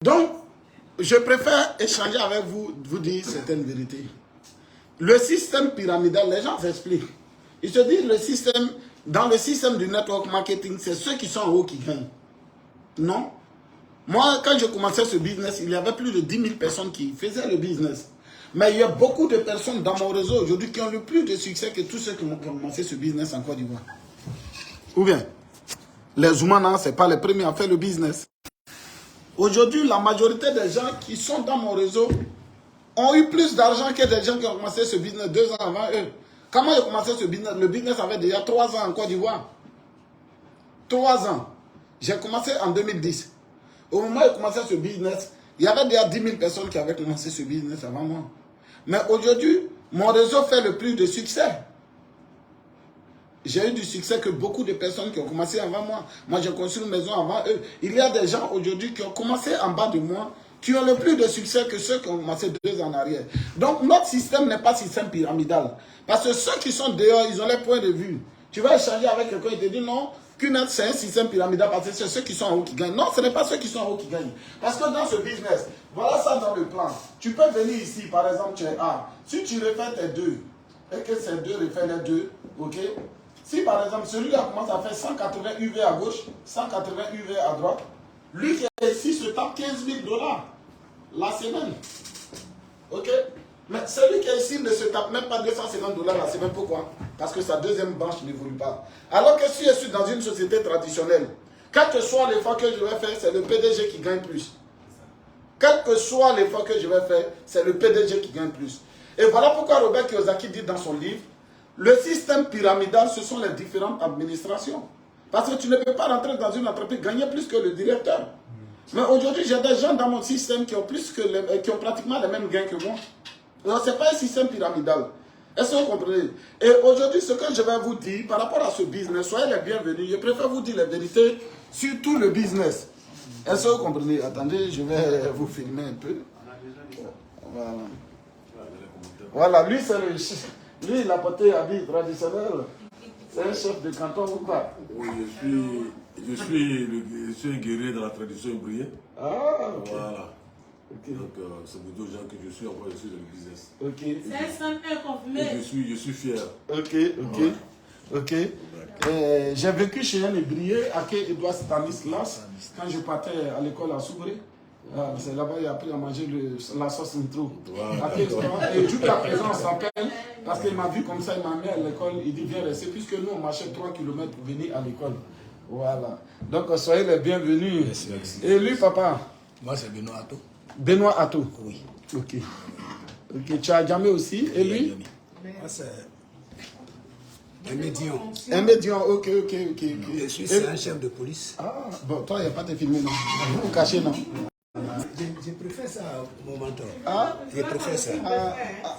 Donc, je préfère échanger avec vous, vous dire certaines vérités. Le système pyramidal, les gens s'expliquent. Ils se disent, dans le système du network marketing, c'est ceux qui sont en haut qui gagnent. Non. Moi, quand je commençais ce business, il y avait plus de 10 000 personnes qui faisaient le business. Mais il y a beaucoup de personnes dans mon réseau aujourd'hui qui ont le plus de succès que tous ceux qui ont commencé ce business en Côte d'Ivoire. Ou bien, les Oumana, ce n'est pas les premiers à faire le business. Aujourd'hui, la majorité des gens qui sont dans mon réseau ont eu plus d'argent que des gens qui ont commencé ce business 2 ans avant eux. Comment ils ont commencé ce business? Le business avait déjà 3 ans en Côte d'Ivoire. 3 ans. J'ai commencé en 2010. Au moment où j'ai commencé ce business, il y avait déjà 10 000 personnes qui avaient commencé ce business avant moi. Mais aujourd'hui, mon réseau fait le plus de succès. J'ai eu du succès que beaucoup de personnes qui ont commencé avant moi. Moi, j'ai construit une maison avant eux. Il y a des gens aujourd'hui qui ont commencé en bas de moi, qui ont le plus de succès que ceux qui ont commencé 2 ans en arrière. Donc, notre système n'est pas système pyramidal. Parce que ceux qui sont dehors, ils ont les points de vue. Tu vas échanger avec quelqu'un, il te dit non, qu'une c'est un système pyramidal parce que c'est ceux qui sont en haut qui gagnent. Non, ce n'est pas ceux qui sont en haut qui gagnent. Parce que dans ce business, voilà ça dans le plan. Tu peux venir ici, par exemple, tu es A. Si tu refais tes 2, et que ces 2 refait les 2, ok? Si par exemple, celui-là commence à faire 180 UV à gauche, 180 UV à droite, lui qui est ici se tape 15 000 $ la semaine. Ok? Mais celui qui est ici ne se tape même pas 250 $ la semaine. Pourquoi? Parce que sa deuxième branche n'évolue pas. Alors que si je suis dans une société traditionnelle, quel que soit l'effort que je vais faire, c'est le PDG qui gagne plus. Quel que soit l'effort que je vais faire, c'est le PDG qui gagne plus. Et voilà pourquoi Robert Kiyosaki dit dans son livre, le système pyramidal, ce sont les différentes administrations. Parce que tu ne peux pas rentrer dans une entreprise, gagner plus que le directeur. Mais aujourd'hui, j'ai des gens dans mon système qui ont, qui ont pratiquement les mêmes gains que moi. Donc, ce n'est pas un système pyramidal. Est-ce que vous comprenez? Et aujourd'hui, ce que je vais vous dire par rapport à ce business, soyez les bienvenus. Je préfère vous dire la vérité sur tout le business. Est-ce que vous comprenez? Attendez, je vais vous filmer un peu. Voilà. Voilà, lui, c'est le... Lui, il a porté habit traditionnel. C'est un chef de canton ou quoi? Oui, je suis un guerrier dans la tradition ouvrière. Ah, ok. Voilà. Okay. Donc, c'est pour d'autres gens que je suis encore ici dans le business. Ok. C'est un confirmé. Je suis fier. Ok, ok. Ok. J'ai vécu chez un ouvrier à Edouard Stanislas quand je partais à l'école à Soubré. C'est là-bas qu'il a appris à manger la sauce nitro. Et jusqu'à présent, on s'appelle parce qu'il m'a vu comme ça, il m'a mis à l'école. Il dit viens rester, puisque nous on marchait 3 km pour venir à l'école. Voilà. Donc soyez les bienvenus. Merci, merci. Et lui, papa? Moi, c'est Benoît Atto. Benoît Atto? Oui. Ok. Ok, tu as jamais aussi? Et lui? Moi, c'est un médium. Un médium, ok. C'est un chef de police. Ah, bon, toi, il n'y a pas de filmé, non? Vous cachez, non? Je préfère ça, mon mentor. Ah? Je préfère ça.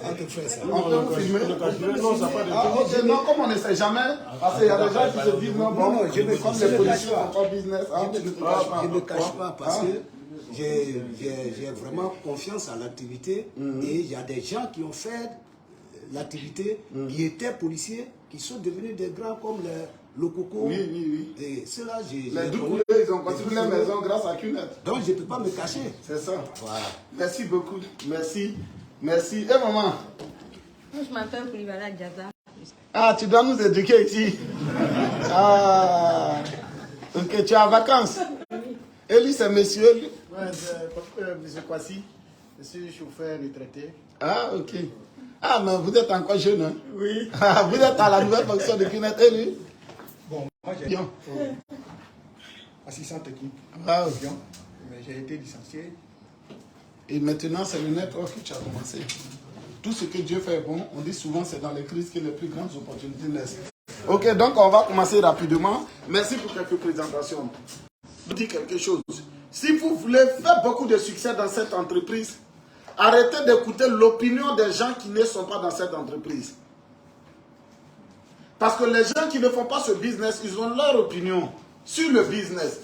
On te fait ça. On peut vous filmer? Non, ça n'a pas de Ah, ok, non, comme on ne sait jamais, parce qu'il y a des gens qui se disent, non, bon, Non, je me comme cache les policiers pas. font pas business. Ah, Je ne me cache pas parce que j'ai vraiment confiance à l'activité et il y a des gens qui ont fait l'activité, qui étaient policiers, qui sont devenus des grands comme le Coco. Oui. Et cela, j'ai Les Doucoulés, ils ont construit la maison grâce à Cunette. donc je ne peux pas me cacher. C'est ça. Voilà. Merci beaucoup. Merci. Et maman? Moi, je m'appelle Koulibaly Diaza. Ah, tu dois nous éduquer ici. Ah. Ok, tu es en vacances? Et lui, c'est monsieur? Lui? Ouais, monsieur Kwasi, je suis chauffeur retraité. Ah, ok. Ah, mais vous êtes encore jeune, hein? Oui. Ah, vous êtes à la nouvelle fonction de Cunette, et lui? Bon, moi j'ai Bien. assistant technique. Ah, ok. Bien. Mais j'ai été licencié. Et maintenant, c'est le network que tu as commencé. Tout ce que Dieu fait bon, on dit souvent, c'est dans les crises que les plus grandes opportunités naissent. Ok, donc on va commencer rapidement. Merci pour quelques présentations. Je vous dis quelque chose. Si vous voulez faire beaucoup de succès dans cette entreprise, arrêtez d'écouter l'opinion des gens qui ne sont pas dans cette entreprise. Parce que les gens qui ne font pas ce business, ils ont leur opinion sur le business.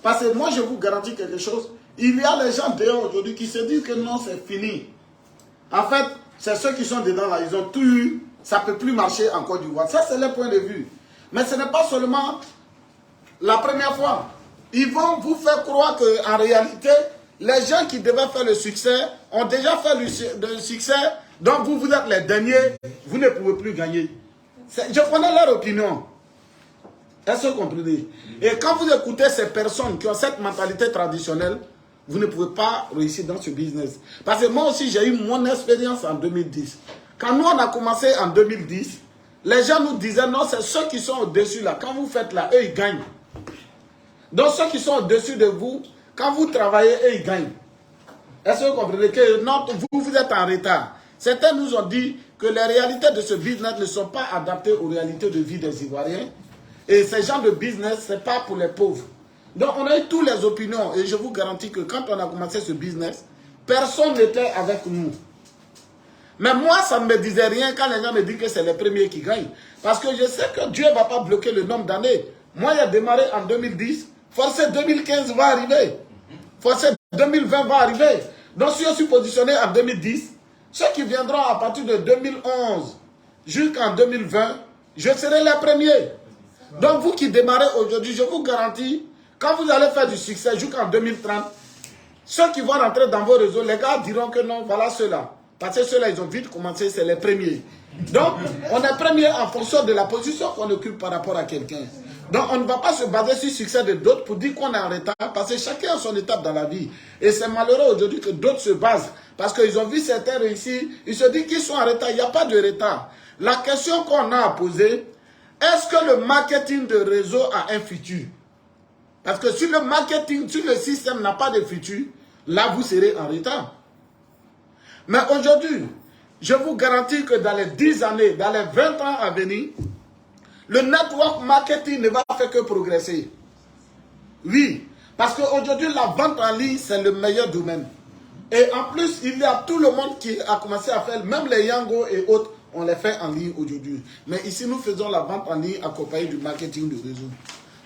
Parce que moi, je vous garantis quelque chose. Il y a les gens dehors aujourd'hui qui se disent que non, c'est fini. En fait, c'est ceux qui sont dedans là, ils ont tout eu. Ça ne peut plus marcher en Côte d'Ivoire. Ça, c'est leur point de vue. Mais ce n'est pas seulement la première fois. Ils vont vous faire croire qu'en réalité, les gens qui devaient faire le succès ont déjà fait le succès, donc vous êtes les derniers, vous ne pouvez plus gagner. Je connais leur opinion. Est-ce que vous comprenez? Et quand vous écoutez ces personnes qui ont cette mentalité traditionnelle, vous ne pouvez pas réussir dans ce business. Parce que moi aussi, j'ai eu mon expérience en 2010. Quand nous, on a commencé en 2010, les gens nous disaient, non, c'est ceux qui sont au-dessus là. Quand vous faites là, eux, ils gagnent. Donc, ceux qui sont au-dessus de vous, quand vous travaillez, eux, ils gagnent. Est-ce que vous comprenez que non, vous êtes en retard? Certains nous ont dit que les réalités de ce business ne sont pas adaptées aux réalités de vie des Ivoiriens. Et ces gens de business, ce n'est pas pour les pauvres. Donc, on a eu toutes les opinions. Et je vous garantis que quand on a commencé ce business, personne n'était avec nous. Mais moi, ça ne me disait rien quand les gens me disent que c'est les premiers qui gagnent. Parce que je sais que Dieu ne va pas bloquer le nombre d'années. Moi, j'ai démarré en 2010. Forcé 2015 va arriver. Forcé 2020 va arriver. Donc, si je suis positionné en 2010, ceux qui viendront à partir de 2011 jusqu'en 2020, je serai les premiers. Donc, vous qui démarrez aujourd'hui, je vous garantis, quand vous allez faire du succès jusqu'en 2030, ceux qui vont rentrer dans vos réseaux, les gars diront que non, voilà ceux-là. Parce que ceux-là, ils ont vite commencé, c'est les premiers. Donc, on est premier en fonction de la position qu'on occupe par rapport à quelqu'un. Donc, on ne va pas se baser sur le succès de d'autres pour dire qu'on est en retard, parce que chacun a son étape dans la vie. Et c'est malheureux aujourd'hui que d'autres se basent, parce qu'ils ont vu certains réussir, ils se disent qu'ils sont en retard. Il n'y a pas de retard. La question qu'on a à poser, est-ce que le marketing de réseau a un futur? Parce que si le marketing, si le système n'a pas de futur, là, vous serez en retard. Mais aujourd'hui, je vous garantis que dans les 10 années, dans les 20 ans à venir, le network marketing ne va faire que progresser. Oui, parce qu'aujourd'hui, la vente en ligne, c'est le meilleur domaine. Et en plus, il y a tout le monde qui a commencé à faire, même les Yango et autres, on les fait en ligne aujourd'hui. Mais ici, nous faisons la vente en ligne accompagnée du marketing de réseau.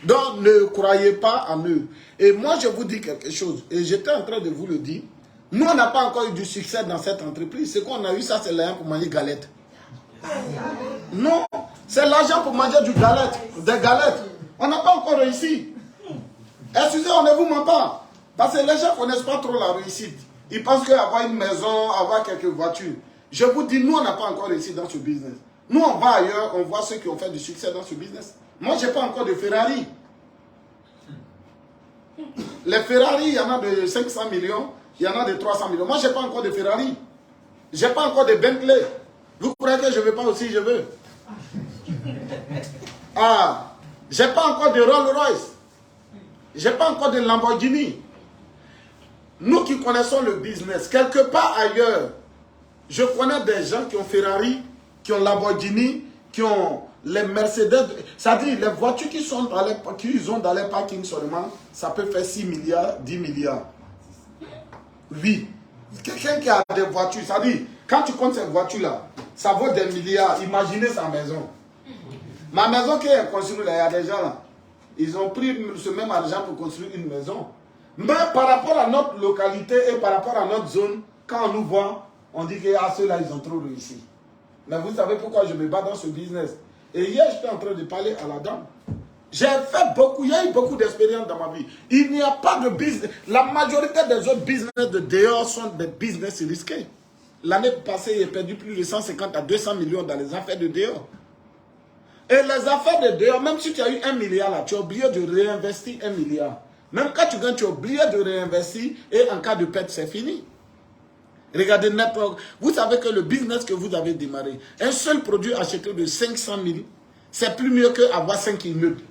Donc, ne croyez pas en eux. Et moi, je vous dis quelque chose, et j'étais en train de vous le dire. Nous, on n'a pas encore eu du succès dans cette entreprise. Ce qu'on a eu, ça, c'est l'argent pour manger galettes. Non, c'est l'argent pour manger des galettes. On n'a pas encore réussi. Excusez, on ne vous ment pas. Parce que les gens ne connaissent pas trop la réussite. Ils pensent qu'avoir une maison, avoir quelques voitures. Je vous dis, nous, on n'a pas encore réussi dans ce business. Nous, on va ailleurs, on voit ceux qui ont fait du succès dans ce business. Moi, je n'ai pas encore de Ferrari. Les Ferrari, il y en a de 500 millions. Il y en a de 300 millions. Moi, je n'ai pas encore de Ferrari. Je n'ai pas encore de Bentley. Vous croyez que je ne veux pas aussi, je veux. Ah, je n'ai pas encore de Rolls-Royce. Je n'ai pas encore de Lamborghini. Nous qui connaissons le business, quelque part ailleurs, je connais des gens qui ont Ferrari, qui ont Lamborghini, qui ont les Mercedes. C'est-à-dire, les voitures qu'ils ont dans les parkings seulement, ça peut faire 6 milliards, 10 milliards. Oui. Quelqu'un qui a des voitures, c'est-à-dire, quand tu comptes ces voitures-là, ça vaut des milliards. Imaginez sa maison. Ma maison qui est construite, là, il y a des gens là. Ils ont pris ce même argent pour construire une maison. Mais par rapport à notre localité et par rapport à notre zone, quand on nous voit, on dit que ceux-là, ils ont trop réussi. Mais vous savez pourquoi je me bats dans ce business. Et hier, j'étais en train de parler à la dame. J'ai fait beaucoup, il y a eu beaucoup d'expérience dans ma vie. Il n'y a pas de business. La majorité des autres business de dehors sont des business risqués. L'année passée, j'ai perdu plus de 150 à 200 millions dans les affaires de dehors. Et les affaires de dehors, même si tu as eu 1 milliard là, tu as oublié de réinvestir 1 milliard. Même quand tu gagnes, tu as oublié de réinvestir et en cas de perte, c'est fini. Regardez Network. Vous savez que le business que vous avez démarré, un seul produit acheté de 500 000, c'est plus mieux qu'avoir 5 immeubles.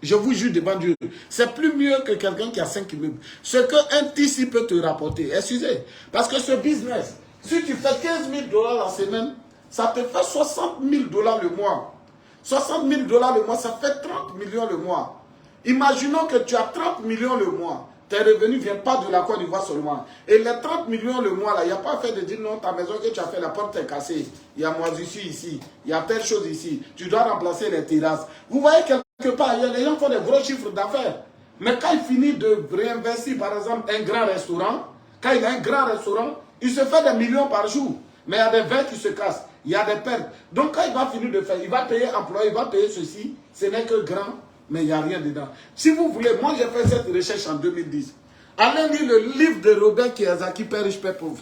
Je vous jure devant Dieu, c'est plus mieux que quelqu'un qui a 5 immeubles. Ce qu'un tissu peut te rapporter, excusez, parce que ce business, si tu fais 15 000 $ la semaine, ça te fait 60 000 $ le mois. 60 000 $ le mois, ça fait 30 millions le mois. Imaginons que tu as 30 millions le mois. Tes revenus ne viennent pas de la Côte d'Ivoire seulement. Et les 30 millions le mois, là, il n'y a pas fait de dire non, ta maison que tu as fait, la porte est cassée. Il y a moisissure ici. Il y a telle chose ici. Tu dois remplacer les terrasses. Vous voyez quelque part, les gens font des gros chiffres d'affaires. Mais quand il finit de réinvestir, par exemple, un grand restaurant, quand il a un grand restaurant, il se fait des millions par jour. Mais il y a des verres qui se cassent. Il y a des pertes. Donc quand il va finir de faire, il va payer employé, il va payer ceci. Ce n'est que grand. Mais il n'y a rien dedans. Si vous voulez, moi j'ai fait cette recherche en 2010. Allez lire le livre de Robert Kiyosaki, Père riche, Père pauvre.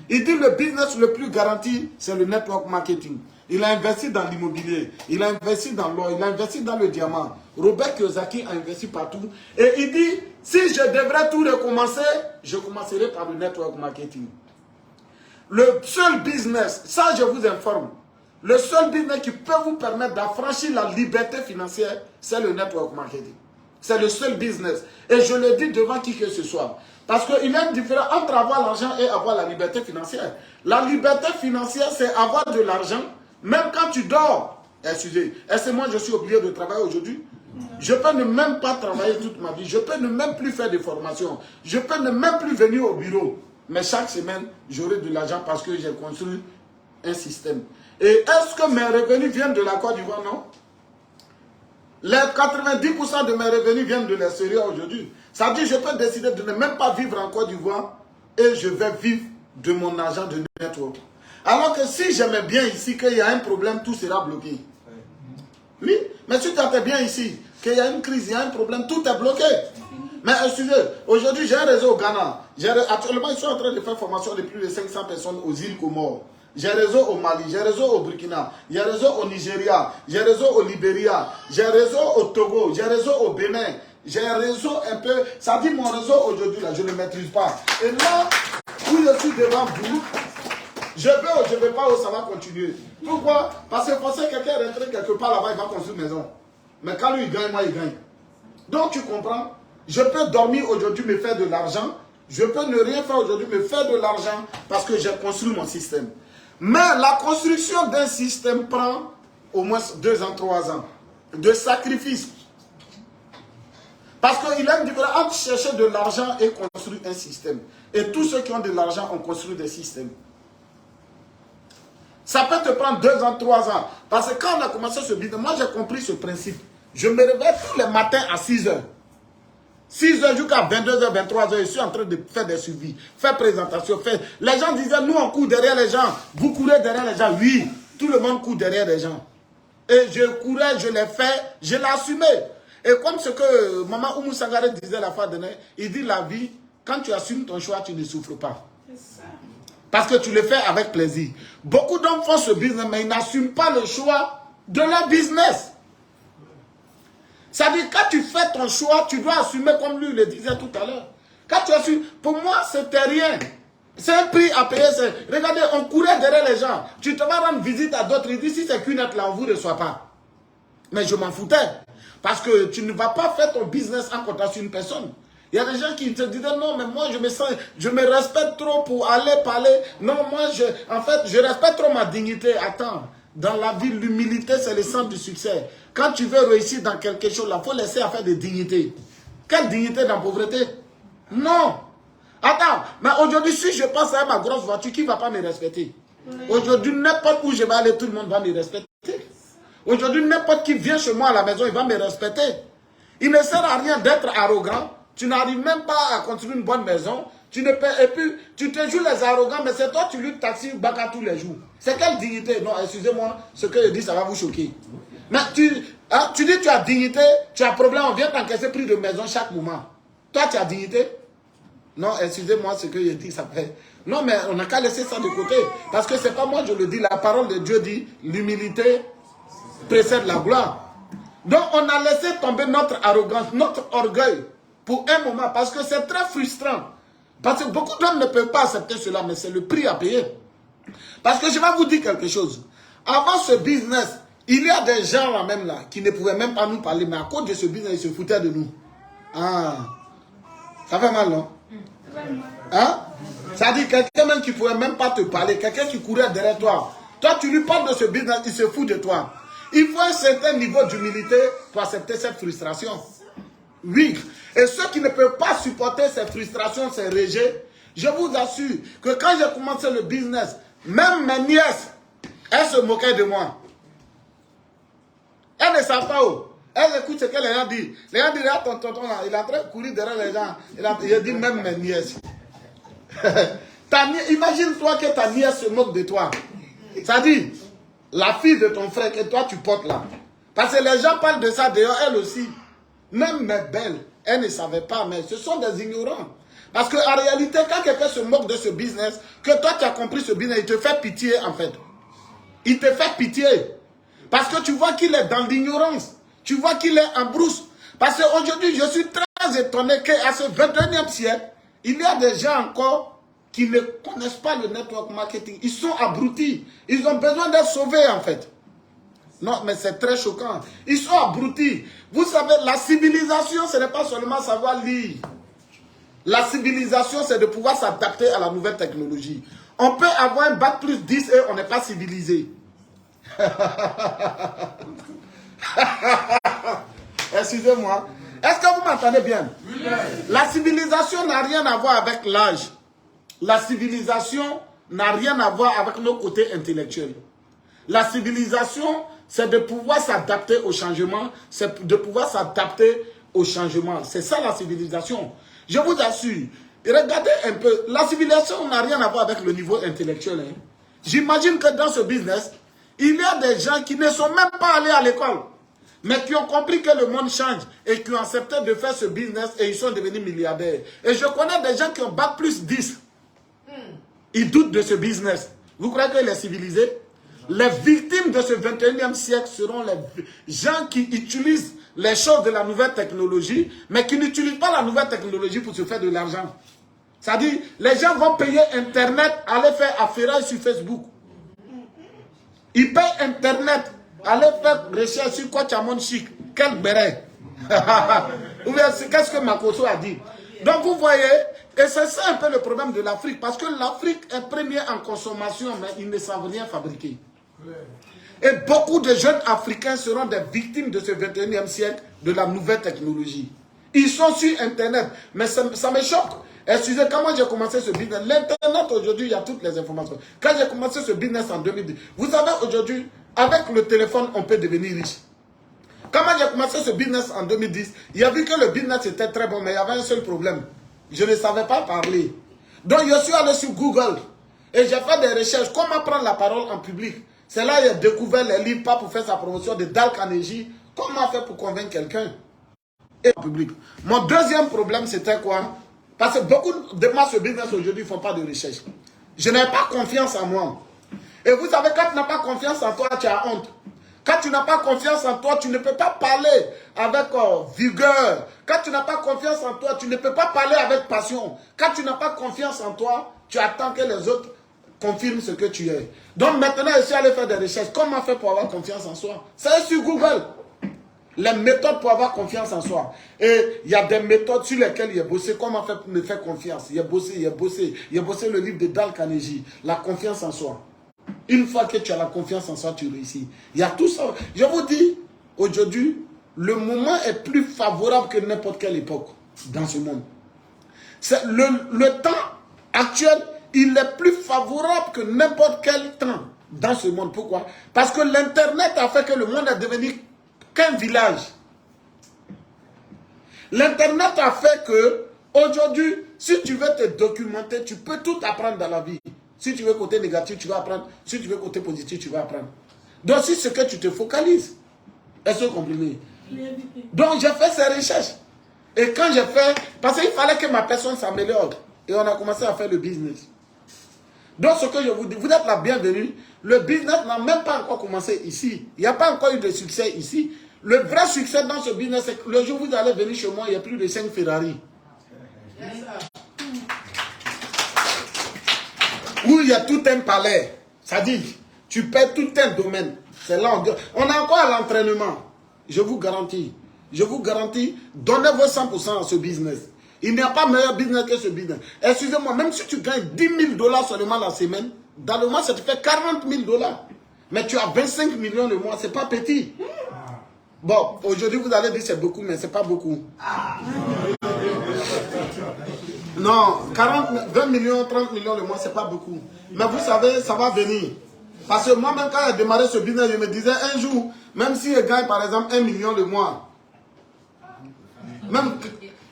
Il dit le business le plus garanti, c'est le network marketing. Il a investi dans l'immobilier, il a investi dans l'or, il a investi dans le diamant. Robert Kiyosaki a investi partout. Et il dit, si je devrais tout recommencer, je commencerai par le network marketing. Le seul business, ça je vous informe, le seul business qui peut vous permettre d'affranchir la liberté financière, c'est le network marketing. C'est le seul business. Et je le dis devant qui que ce soit. Parce qu'il y a une différence entre avoir l'argent et avoir la liberté financière. La liberté financière, c'est avoir de l'argent, même quand tu dors. Excusez, est-ce que moi je suis obligé de travailler aujourd'hui? Je peux ne même pas travailler toute ma vie. Je peux ne même plus faire de formation. Je peux ne même plus venir au bureau. Mais chaque semaine, j'aurai de l'argent parce que j'ai construit un système. Et est-ce que mes revenus viennent de la Côte d'Ivoire? Non. Les 90% de mes revenus viennent de l'extérieur aujourd'hui. Ça veut dire que je peux décider de ne même pas vivre en Côte d'Ivoire et je vais vivre de mon argent de network. Alors que si j'aimais bien ici, qu'il y a un problème, tout sera bloqué. Oui, mais si tu attends bien ici, qu'il y a une crise, il y a un problème, tout est bloqué. Mais excusez, aujourd'hui j'ai un réseau au Ghana. Actuellement, ils sont en train de faire formation de plus de 500 personnes aux îles Comores. J'ai réseau au Mali, j'ai réseau au Burkina, j'ai réseau au Nigeria, j'ai réseau au Libéria, j'ai réseau au Togo, j'ai réseau au Bénin, j'ai un réseau un peu... Ça dit mon réseau aujourd'hui, là, je ne le maîtrise pas. Et là, où je suis devant vous, je veux ou je ne veux pas, où ça va continuer. Pourquoi? Parce que penser que quelqu'un est rentré quelque part là-bas, il va construire une maison. Mais quand lui il gagne, moi il gagne. Donc tu comprends? Je peux dormir aujourd'hui, me faire de l'argent. Je peux ne rien faire aujourd'hui, me faire de l'argent parce que j'ai construit mon système. Mais la construction d'un système prend au moins 2 ans, 3 ans de sacrifice. Parce qu'il y a une différence entre chercher de l'argent et construire un système. Et tous ceux qui ont de l'argent ont construit des systèmes. Ça peut te prendre 2 ans, 3 ans. Parce que quand on a commencé ce business, moi j'ai compris ce principe. Je me réveille tous les matins à 6 heures. 6 heures jusqu'à 22 heures, 23 heures, je suis en train de faire des suivis, faire présentation, faire... Les gens disaient, nous on court derrière les gens, vous courez derrière les gens. Oui, tout le monde court derrière les gens. Et je courais, je l'ai fait, je l'ai assumé. Et comme ce que Maman Oumou Sangaré disait la fois dernière, il dit la vie, quand tu assumes ton choix, tu ne souffres pas. Parce que tu le fais avec plaisir. Beaucoup d'hommes font ce business, mais ils n'assument pas le choix de leur business. Ça veut dire quand tu fais ton choix, tu dois assumer comme lui le disait tout à l'heure. Quand tu assumes, pour moi, c'était rien. C'est un prix à payer. Regardez, on courait derrière les gens. Tu te vas rendre visite à d'autres, ils disent si c'est qu'une lettre là, on ne vous reçoit pas. Mais je m'en foutais. Parce que tu ne vas pas faire ton business en comptant sur une personne. Il y a des gens qui te disaient non, mais moi je me sens, je me respecte trop pour aller parler. Non, moi en fait, je respecte trop ma dignité. Attends, dans la vie, l'humilité c'est le centre du succès. Quand tu veux réussir dans quelque chose, il faut laisser affaire de dignité. Quelle dignité dans la pauvreté? Non. Attends, mais aujourd'hui, si je passe à ma grosse voiture, qui ne va pas me respecter? Aujourd'hui, n'importe où je vais aller, tout le monde va me respecter. Aujourd'hui, n'importe qui vient chez moi à la maison, il va me respecter. Il ne sert à rien d'être arrogant. Tu n'arrives même pas à construire une bonne maison. Tu ne peux, et puis, tu te joues les arrogants, mais c'est toi, tu lui taxis Baka tous les jours. C'est quelle dignité? Non, excusez-moi, ce que je dis, ça va vous choquer. Mais tu dis tu as dignité, tu as problème, on vient t'encaisser prix de maison chaque moment. Toi, tu as dignité? Non, excusez-moi, ce que je dis, ça fait... Non, mais on n'a qu'à laisser ça de côté. Parce que c'est pas moi, je le dis, la parole de Dieu dit, l'humilité précède la gloire. Donc, on a laissé tomber notre arrogance, notre orgueil, pour un moment, parce que c'est très frustrant. Parce que beaucoup d'hommes ne peuvent pas accepter cela, mais c'est le prix à payer. Parce que je vais vous dire quelque chose. Avant ce business, il y a des gens là même là, qui ne pouvaient même pas nous parler, mais à cause de ce business, ils se foutaient de nous. Ah, ça fait mal, non? Hein? Ça dit quelqu'un même qui ne pouvait même pas te parler, quelqu'un qui courait derrière toi. Toi, tu lui parles de ce business, il se fout de toi. Il faut un certain niveau d'humilité pour accepter cette frustration. Oui. Et ceux qui ne peuvent pas supporter ces frustrations, ces rejets, je vous assure que quand j'ai commencé le business, même mes nièces, elles se moquaient de moi. Elles ne savent pas où. Elles écoutent ce que les gens disent. Les gens disent, ah, ton tonton là, il est en train de courir derrière les gens. Il a dit même mes nièces. Imagine-toi que ta nièce se moque de toi. Ça dit, la fille de ton frère que toi tu portes là. Parce que les gens parlent de ça dehors, elle aussi. Même mes belles, elles ne savaient pas, mais ce sont des ignorants. Parce qu'en réalité, quand quelqu'un se moque de ce business, que toi tu as compris ce business, il te fait pitié en fait. Il te fait pitié. Parce que tu vois qu'il est dans l'ignorance. Tu vois qu'il est en brousse. Parce qu'aujourd'hui, je suis très étonné qu'à ce 21e siècle, il y a des gens encore qui ne connaissent pas le network marketing. Ils sont abrutis. Ils ont besoin d'être sauvés en fait. Non, mais c'est très choquant. Ils sont abrutis. Vous savez, la civilisation, ce n'est pas seulement savoir lire. La civilisation, c'est de pouvoir s'adapter à la nouvelle technologie. On peut avoir un bac plus 10 et on n'est pas civilisé. Excusez-moi. Est-ce que vous m'entendez bien? Oui. La civilisation n'a rien à voir avec l'âge. La civilisation n'a rien à voir avec nos côtés intellectuels. La civilisation, c'est de pouvoir s'adapter au changement. C'est de pouvoir s'adapter au changement. C'est ça la civilisation. Je vous assure. Regardez un peu. La civilisation n'a rien à voir avec le niveau intellectuel. Hein. J'imagine que dans ce business, il y a des gens qui ne sont même pas allés à l'école, mais qui ont compris que le monde change et qui ont accepté de faire ce business et ils sont devenus milliardaires. Et je connais des gens qui ont bac plus 10. Ils doutent de ce business. Vous croyez qu'il est civilisé? Les victimes de ce 21e siècle seront les gens qui utilisent les choses de la nouvelle technologie, mais qui n'utilisent pas la nouvelle technologie pour se faire de l'argent. C'est-à-dire, les gens vont payer Internet, aller faire affairage sur Facebook. Ils payent Internet, aller faire recherche sur quoi Chamon Chic. Quel béret. Ou bien, qu'est-ce que Makoto a dit? Donc, vous voyez, et c'est ça un peu le problème de l'Afrique, parce que l'Afrique est première en consommation, mais ils ne savent rien fabriquer. Et beaucoup de jeunes Africains seront des victimes de ce 21e siècle de la nouvelle technologie. Ils sont sur Internet, mais ça me choque. Excusez, comment j'ai commencé ce business? L'Internet, aujourd'hui, il y a toutes les informations. Quand j'ai commencé ce business en 2010, vous savez, aujourd'hui, avec le téléphone, on peut devenir riche. Comment j'ai commencé ce business en 2010, il y a vu que le business était très bon, mais il y avait un seul problème. Je ne savais pas parler. Donc, je suis allé sur Google et j'ai fait des recherches. Comment prendre la parole en public? C'est là que j'ai découvert les livres, pas pour faire sa promotion, de Dale Carnegie. Comment faire pour convaincre quelqu'un? Et en public. Mon deuxième problème, c'était quoi? Parce que beaucoup de moi, ce business aujourd'hui, ne font pas de recherche. Je n'ai pas confiance en moi. Et vous savez, quand tu n'as pas confiance en toi, tu as honte. Quand tu n'as pas confiance en toi, tu ne peux pas parler avec vigueur. Quand tu n'as pas confiance en toi, tu ne peux pas parler avec passion. Quand tu n'as pas confiance en toi, tu attends que les autres confirment ce que tu es. Donc maintenant, je suis allé faire des recherches. Comment faire pour avoir confiance en soi? C'est sur Google. Les méthodes pour avoir confiance en soi. Et il y a des méthodes sur lesquelles il a bossé. Comment faire pour me faire confiance? Il a bossé le livre de Dale Carnegie. La confiance en soi. Une fois que tu as la confiance en soi, tu réussis. Il y a tout ça. Je vous dis, aujourd'hui, le moment est plus favorable que n'importe quelle époque dans ce monde. Le temps actuel, il est plus favorable que n'importe quel temps dans ce monde. Pourquoi? Parce que l'Internet a fait que le monde est devenu qu'un village. L'Internet a fait que, aujourd'hui, si tu veux te documenter, tu peux tout apprendre dans la vie. Si tu veux côté négatif, tu vas apprendre. Si tu veux côté positif, tu vas apprendre. Donc, c'est ce que tu te focalises. Est-ce que vous comprenez? Donc, j'ai fait ces recherches. Et quand j'ai fait, parce qu'il fallait que ma personne s'améliore. Et on a commencé à faire le business. Donc, ce que je vous dis, vous êtes la bienvenue. Le business n'a même pas encore commencé ici. Il n'y a pas encore eu de succès ici. Le vrai succès dans ce business, c'est que le jour où vous allez venir chez moi, il y a plus de 5 Ferrari. Où il y a tout un palais. Ça dit, tu perds tout un domaine. C'est là, on a encore à l'entraînement. Je vous garantis. Je vous garantis, donnez vos 100% à ce business. Il n'y a pas meilleur business que ce business. Excusez-moi, même si tu gagnes 10 000 $ seulement la semaine, dans le mois, ça te fait 40 000 $. Mais tu as 25 millions le mois, c'est pas petit. Bon, aujourd'hui, vous allez dire c'est beaucoup, mais c'est pas beaucoup. Non, 20 millions, 30 millions le mois, c'est pas beaucoup. Mais vous savez, ça va venir. Parce que moi-même, quand j'ai démarré ce business, je me disais un jour, même si je gagne par exemple 1 million le mois, même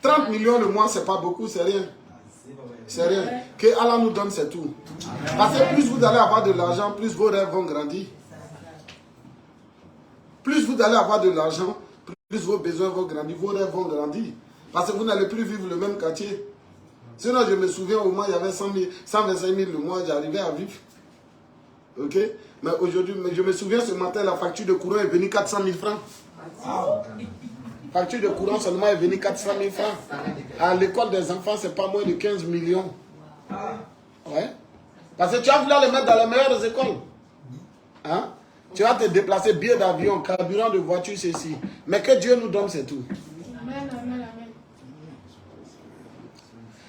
30 millions le mois, c'est pas beaucoup, c'est rien. C'est rien. Que Allah nous donne, c'est tout. Parce que plus vous allez avoir de l'argent, plus vos rêves vont grandir. Plus vous allez avoir de l'argent, plus vos besoins vont grandir, vos rêves vont grandir. Parce que vous n'allez plus vivre le même quartier. Sinon, je me souviens, au moins, il y avait 125 000 le mois, j'arrivais à vivre. Ok? Mais aujourd'hui, je me souviens, ce matin, la facture de courant est venue 400 000 francs. La facture de courant seulement est venue 400 000 francs. À l'école des enfants, c'est pas moins de 15 millions. Ouais. Parce que tu as voulu les mettre dans les meilleures écoles. Hein? Tu vas te déplacer, billet d'avion, carburant de voiture, ceci. Mais que Dieu nous donne, c'est tout. Amen, amen, amen.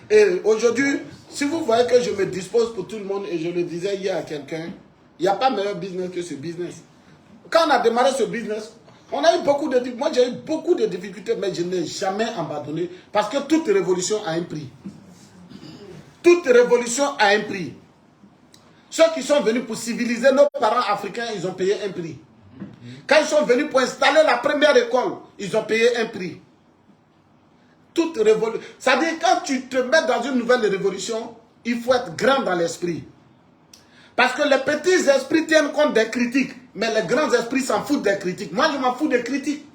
Et aujourd'hui, si vous voyez que je me dispose pour tout le monde, et je le disais hier à quelqu'un, il n'y a pas meilleur business que ce business. Quand on a démarré ce business, on a eu beaucoup de difficultés. Moi, j'ai eu beaucoup de difficultés, mais je n'ai jamais abandonné. Parce que toute révolution a un prix. Toute révolution a un prix. Ceux qui sont venus pour civiliser nos parents africains, ils ont payé un prix. Quand ils sont venus pour installer la première école, ils ont payé un prix. Toute révolution. C'est-à-dire, quand tu te mets dans une nouvelle révolution, il faut être grand dans l'esprit. Parce que les petits esprits tiennent compte des critiques, mais les grands esprits s'en foutent des critiques. Moi, je m'en fous des critiques.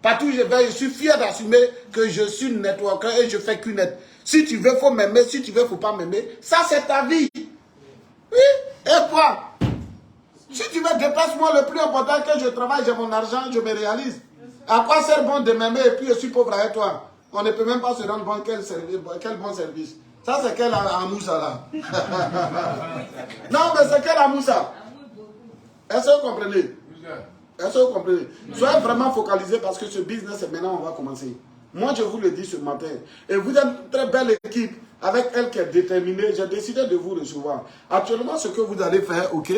Partout où je vais, je suis fier d'assumer que je suis networker et je fais qu'une net. Si tu veux, il faut m'aimer. Si tu veux, il ne faut pas m'aimer. Ça, c'est ta vie. Oui. Et quoi? Si tu veux, déplace-moi. Le plus important que je travaille, j'ai mon argent, je me réalise. À quoi sert bon de m'aimer et puis je suis pauvre avec toi? On ne peut même pas se rendre compte quel bon service. Ça, c'est quel amoussa là? Non, mais c'est quel amoussa? Est-ce que vous comprenez? Est-ce que vous comprenez? Soyez vraiment focalisés parce que ce business, maintenant, on va commencer. Moi, je vous le dis ce matin. Et vous êtes une très belle équipe avec elle qui est déterminée. J'ai décidé de vous recevoir. Actuellement, ce que vous allez faire, ok?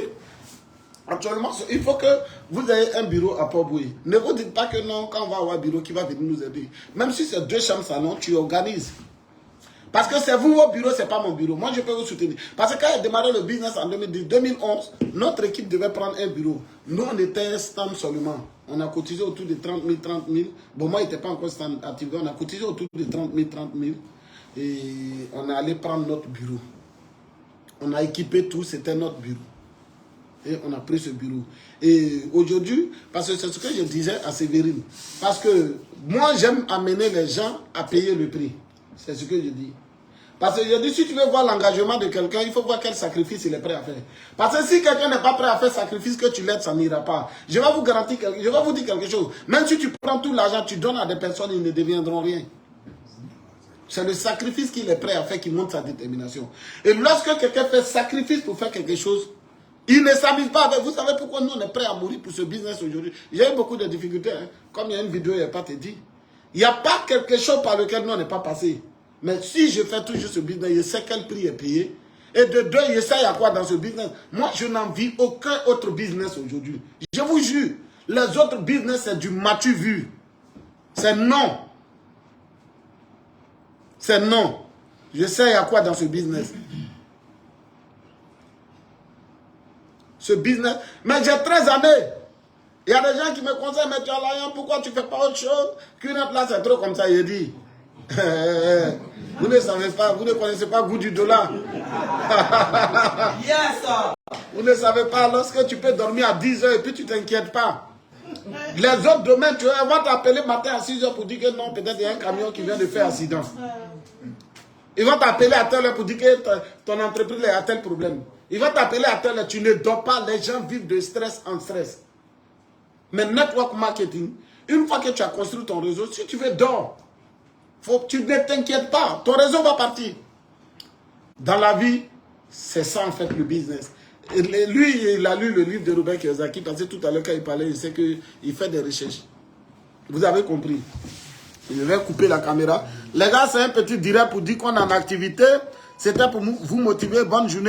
Actuellement, il faut que vous ayez un bureau à Port-Bouilly. Ne vous dites pas que non, quand on va avoir un bureau qui va venir nous aider. Même si c'est 2 chambres salon, tu organises. Parce que c'est vous, votre bureau, c'est pas mon bureau. Moi, je peux vous soutenir. Parce que quand j'ai démarré le business en 2011, notre équipe devait prendre un bureau. Nous, on était stand seulement. On a cotisé autour de 30 000. Bon, moi, il n'était pas encore stand activé. On a cotisé autour de 30 000. Et on est allé prendre notre bureau. On a équipé tout, c'était notre bureau. Et on a pris ce bureau. Et aujourd'hui, parce que c'est ce que je disais à Séverine. Parce que moi, j'aime amener les gens à payer le prix. C'est ce que je dis. Parce que je dis, si tu veux voir l'engagement de quelqu'un, il faut voir quel sacrifice il est prêt à faire. Parce que si quelqu'un n'est pas prêt à faire sacrifice, que tu l'aides, ça n'ira pas. Je vais vous garantir, je vais vous dire quelque chose. Même si tu prends tout l'argent, tu donnes à des personnes, ils ne deviendront rien. C'est le sacrifice qu'il est prêt à faire qui montre sa détermination. Et lorsque quelqu'un fait sacrifice pour faire quelque chose, il ne s'amuse pas avec. Vous savez pourquoi nous on est prêts à mourir pour ce business aujourd'hui? J'ai eu beaucoup de difficultés. Hein. Comme il y a une vidéo, il n'y a pas te dit. Il n'y a pas quelque chose par lequel nous on n'est pas passé. Mais si je fais toujours ce business, je sais quel prix est payé. Et de deux, je sais à quoi dans ce business. Moi, je n'envie aucun autre business aujourd'hui. Je vous jure, les autres business, c'est du matu vu. C'est non. C'est non. Je sais à quoi dans ce business. Ce business. Mais j'ai 13 années. Il y a des gens qui me conseillent, mais tu as l'argent, pourquoi tu ne fais pas autre chose? Qu'une autre là, c'est trop comme ça, il dit. Vous ne savez pas, vous ne connaissez pas le goût du dollar. Vous ne savez pas, lorsque tu peux dormir à 10 heures et puis tu ne t'inquiètes pas. Les autres domaines, tu vas t'appeler matin à 6 heures pour dire que non, peut-être il y a un camion qui vient de faire accident. Ils vont t'appeler à telle heure pour dire que ton entreprise a tel problème. Ils vont t'appeler à telle heure, tu ne dors pas, les gens vivent de stress en stress. Mais network marketing, une fois que tu as construit ton réseau, si tu veux, dors. Tu ne t'inquiètes pas, ton réseau va partir. Dans la vie, c'est ça en fait le business. Et lui, il a lu le livre de Robert Kiyosaki, parce que tout à l'heure quand il parlait, il sait qu'il fait des recherches. Vous avez compris. Je vais couper la caméra. Les gars, c'est un petit direct pour dire qu'on est en activité. C'était pour vous motiver. Bonne journée.